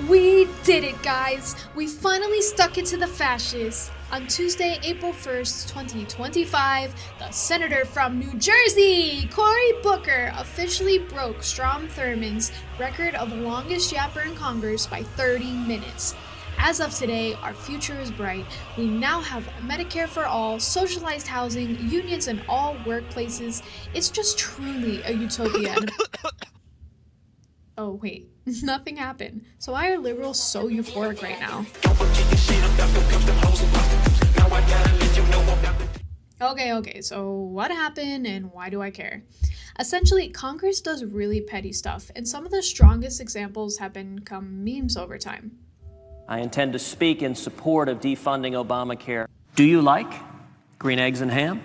We did it, guys! We finally stuck it to the fascists! On Tuesday, April 1st, 2025, the senator from New Jersey, Cory Booker, officially broke Strom Thurmond's record of longest yapper in Congress by 30 minutes. As of today, our future is bright. We now have Medicare for all, socialized housing, unions in all workplaces. It's just truly a utopia. Oh wait, nothing happened. So why are liberals so euphoric right now? Okay, so what happened and why do I care? Essentially, Congress does really petty stuff, and some of the strongest examples have become memes over time. I intend to speak in support of defunding Obamacare. Do you like green eggs and ham?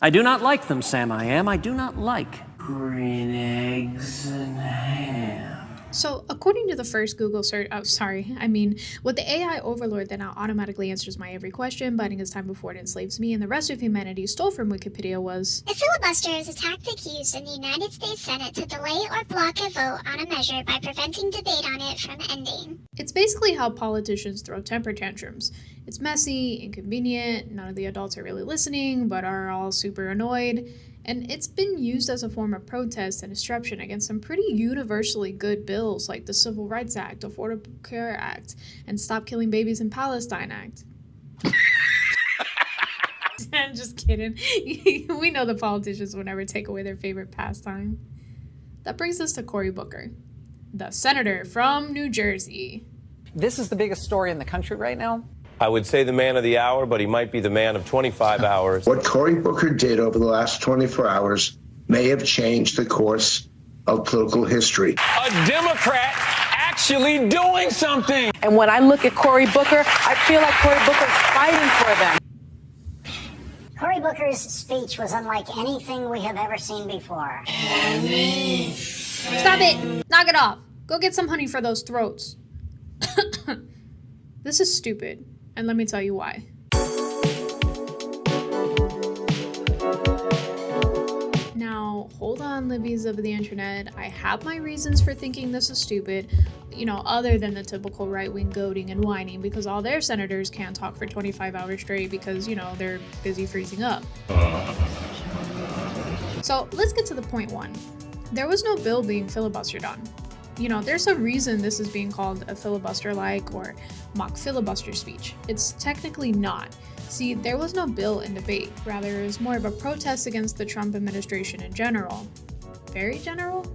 I do not like them, Sam I am. I do not like green eggs and ham. So, according to the first Google search, with the AI overlord that now automatically answers my every question, biding his time before it enslaves me and the rest of humanity stole from Wikipedia was... A filibuster is a tactic used in the United States Senate to delay or block a vote on a measure by preventing debate on it from ending. It's basically how politicians throw temper tantrums. It's messy, inconvenient, none of the adults are really listening, but are all super annoyed. And it's been used as a form of protest and disruption against some pretty universally good bills like the Civil Rights Act, Affordable Care Act, and Stop Killing Babies in Palestine Act. I'm just kidding. We know the politicians will never take away their favorite pastime. That brings us to Cory Booker, the senator from New Jersey. This is the biggest story in the country right now. I would say the man of the hour, but he might be the man of 25 hours. What Cory Booker did over the last 24 hours may have changed the course of political history. A Democrat actually doing something. And when I look at Cory Booker, I feel like Cory Booker's fighting for them. Cory Booker's speech was unlike anything we have ever seen before. Stop it! Knock it off! Go get some honey for those throats. This is stupid. And let me tell you why. Now, hold on, Libbies of the internet. I have my reasons for thinking this is stupid, other than the typical right-wing goading and whining because all their senators can't talk for 25 hours straight because, they're busy freezing up. So let's get to the point one. There was no bill being filibustered on. There's a reason this is being called a filibuster-like or mock filibuster speech. It's technically not. See, there was no bill in debate. Rather, it was more of a protest against the Trump administration in general. Very general?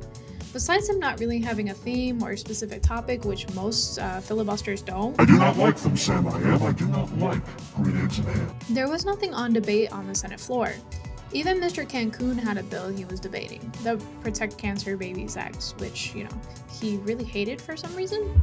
Besides him not really having a theme or a specific topic, which most filibusters don't. I do not like them, Sam I am. I do not like green eggs and ham. There was nothing on debate on the Senate floor. Even Mr. Cancun had a bill he was debating, the Protect Cancer Babies Act, which, he really hated for some reason.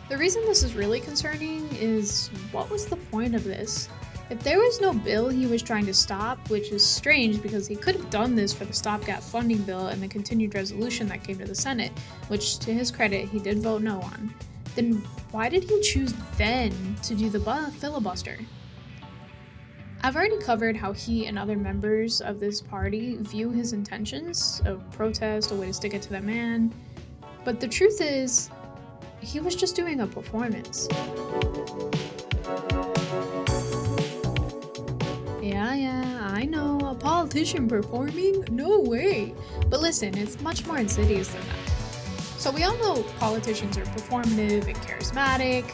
The reason this is really concerning is, what was the point of this? If there was no bill he was trying to stop, which is strange because he could have done this for the stopgap funding bill and the continued resolution that came to the Senate, which to his credit he did vote no on, then why did he choose then to do the filibuster? I've already covered how he and other members of this party view his intentions, a protest, a way to stick it to the man, but the truth is, he was just doing a performance. Yeah, I know, a politician performing? No way. But listen, it's much more insidious than that. So we all know politicians are performative and charismatic,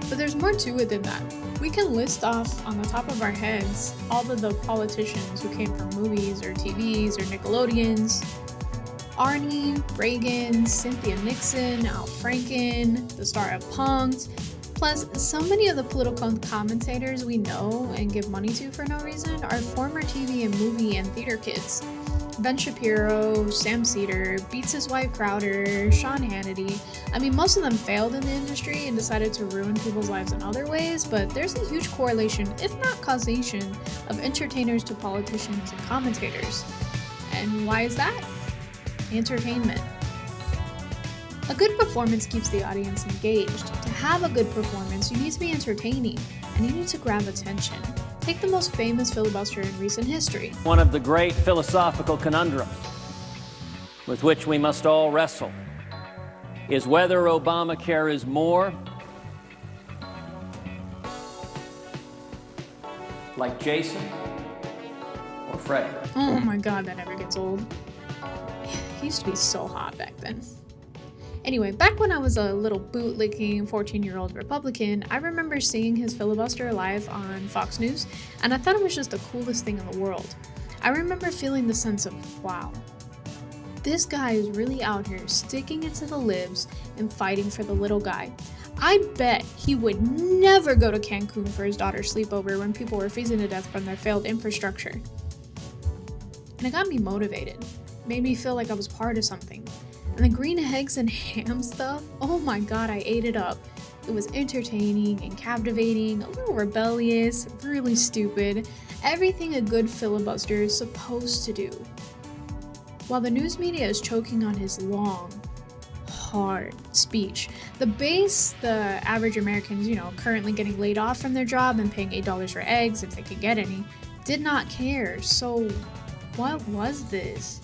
but there's more to it than that. We can list off on the top of our heads all of the politicians who came from movies or TVs or Nickelodeons. Arnie, Reagan, Cynthia Nixon, Al Franken, the star of Punk'd. Plus, so many of the political commentators we know and give money to for no reason are former TV and movie and theater kids. Ben Shapiro, Sam Cedar, Beats his wife Crowder, Sean Hannity. Most of them failed in the industry and decided to ruin people's lives in other ways, but there's a huge correlation, if not causation, of entertainers to politicians and commentators. And why is that? Entertainment. A good performance keeps the audience engaged. To have a good performance, you need to be entertaining, and you need to grab attention. Take the most famous filibuster in recent history. One of the great philosophical conundrums with which we must all wrestle is whether Obamacare is more like Jason or Freddy. Oh my god, that never gets old. He used to be so hot back then. Anyway, back when I was a little bootlicking 14-year-old Republican, I remember seeing his filibuster live on Fox News, and I thought it was just the coolest thing in the world. I remember feeling the sense of, wow, this guy is really out here sticking it to the libs and fighting for the little guy. I bet he would never go to Cancun for his daughter's sleepover when people were freezing to death from their failed infrastructure. And it got me motivated, made me feel like I was part of something. And the green eggs and ham stuff, oh my god, I ate it up. It was entertaining and captivating, a little rebellious, really stupid, everything a good filibuster is supposed to do. While the news media is choking on his long, hard speech, the base, the average Americans, currently getting laid off from their job and paying $8 for eggs if they could get any, did not care. So what was this?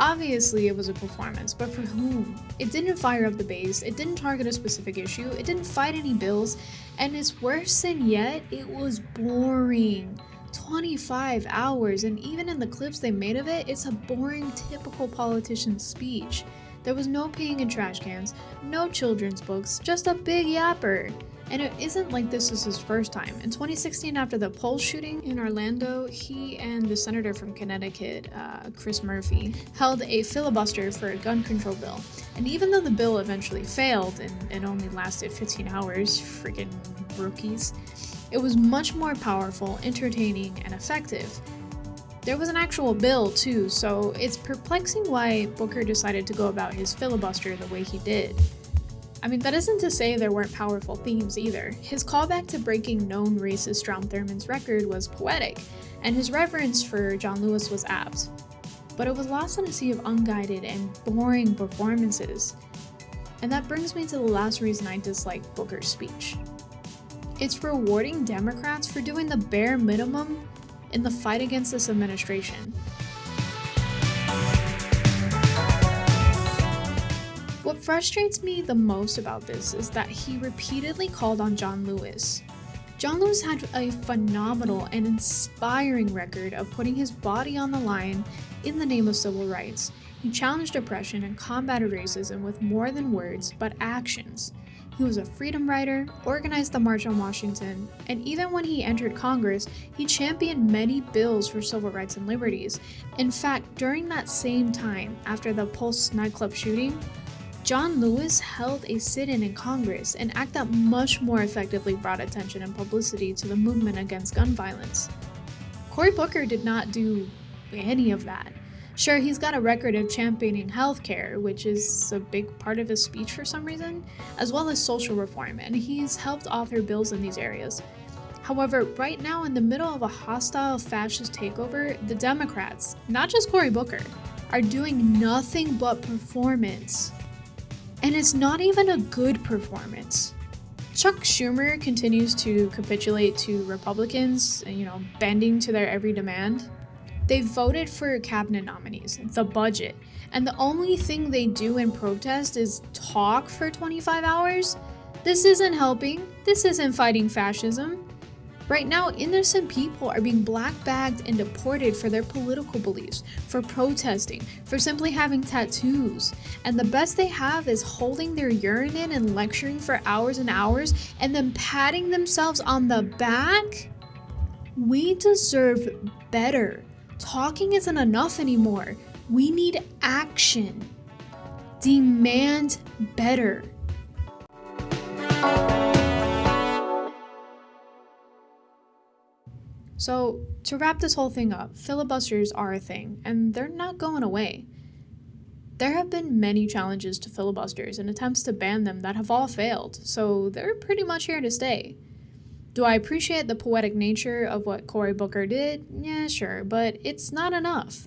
Obviously, it was a performance, but for whom? It didn't fire up the base, it didn't target a specific issue, it didn't fight any bills, and it's worse than yet, it was boring. 25 hours, and even in the clips they made of it, it's a boring, typical politician speech. There was no peeing in trash cans, no children's books, just a big yapper. And it isn't like this was his first time. In 2016, after the Pulse shooting in Orlando, he and the senator from Connecticut, Chris Murphy, held a filibuster for a gun control bill. And even though the bill eventually failed and it only lasted 15 hours, freaking rookies, it was much more powerful, entertaining, and effective. There was an actual bill too, so it's perplexing why Booker decided to go about his filibuster the way he did. I mean, that isn't to say there weren't powerful themes either. His callback to breaking known racist Strom Thurmond's record was poetic, and his reverence for John Lewis was apt. But it was lost in a sea of unguided and boring performances. And that brings me to the last reason I dislike Booker's speech. It's rewarding Democrats for doing the bare minimum in the fight against this administration. What frustrates me the most about this is that he repeatedly called on John Lewis. John Lewis had a phenomenal and inspiring record of putting his body on the line in the name of civil rights. He challenged oppression and combated racism with more than words, but actions. He was a freedom rider, organized the March on Washington, and even when he entered Congress, he championed many bills for civil rights and liberties. In fact, during that same time, after the Pulse nightclub shooting, John Lewis held a sit-in in Congress, an act that much more effectively brought attention and publicity to the movement against gun violence. Cory Booker did not do any of that. Sure, he's got a record of championing healthcare, which is a big part of his speech for some reason, as well as social reform, and he's helped author bills in these areas. However, right now, in the middle of a hostile fascist takeover, the Democrats, not just Cory Booker, are doing nothing but performance. And it's not even a good performance. Chuck Schumer continues to capitulate to Republicans, bending to their every demand. They voted for cabinet nominees, the budget, and the only thing they do in protest is talk for 25 hours? This isn't helping. This isn't fighting fascism. Right now, innocent people are being black-bagged and deported for their political beliefs, for protesting, for simply having tattoos. And the best they have is holding their urine in and lecturing for hours and hours, and then patting themselves on the back? We deserve better. Talking isn't enough anymore. We need action. Demand better. So, to wrap this whole thing up, filibusters are a thing, and they're not going away. There have been many challenges to filibusters and attempts to ban them that have all failed, so they're pretty much here to stay. Do I appreciate the poetic nature of what Cory Booker did? Yeah, sure, but it's not enough.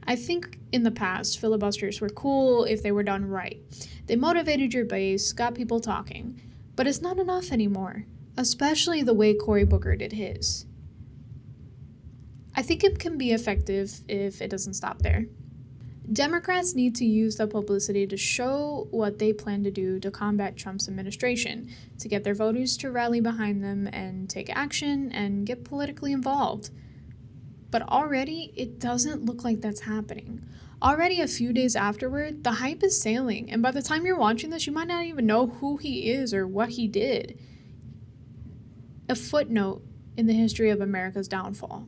I think in the past, filibusters were cool if they were done right. They motivated your base, got people talking, but it's not enough anymore, especially the way Cory Booker did his. I think it can be effective if it doesn't stop there. Democrats need to use the publicity to show what they plan to do to combat Trump's administration, to get their voters to rally behind them and take action and get politically involved. But already, it doesn't look like that's happening. Already a few days afterward, the hype is sailing, and by the time you're watching this, you might not even know who he is or what he did. A footnote in the history of America's downfall.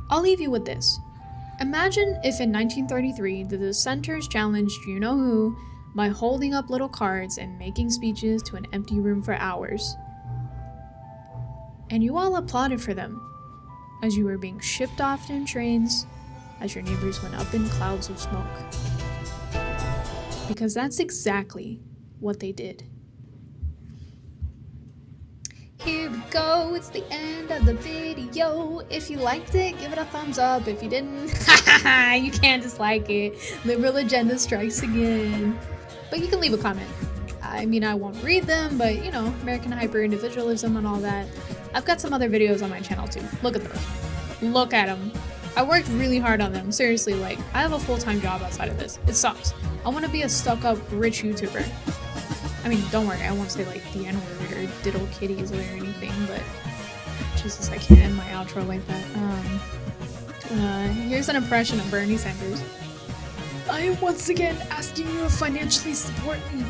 I'll leave you with this. Imagine if in 1933 the dissenters challenged you-know-who by holding up little cards and making speeches to an empty room for hours. And you all applauded for them as you were being shipped off in trains as your neighbors went up in clouds of smoke. Because that's exactly what they did. Here we go, it's the end of the video. If you liked it, give it a thumbs up. If you didn't, you can't dislike it. Liberal agenda strikes again. But you can leave a comment. I mean, I won't read them, but you know, American hyper-individualism and all that. I've got some other videos on my channel too. Look at those. Look at them. I worked really hard on them. Seriously, like, I have a full-time job outside of this. It sucks. I want to be a stuck-up rich YouTuber. I mean, don't worry, I won't say like the N-word or diddle kitties or anything, but Jesus, I can't end my outro like that. Here's an impression of Bernie Sanders. I am once again asking you to financially support me.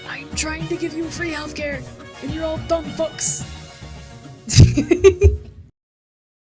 I'm trying to give you free healthcare, and you're all dumb fucks.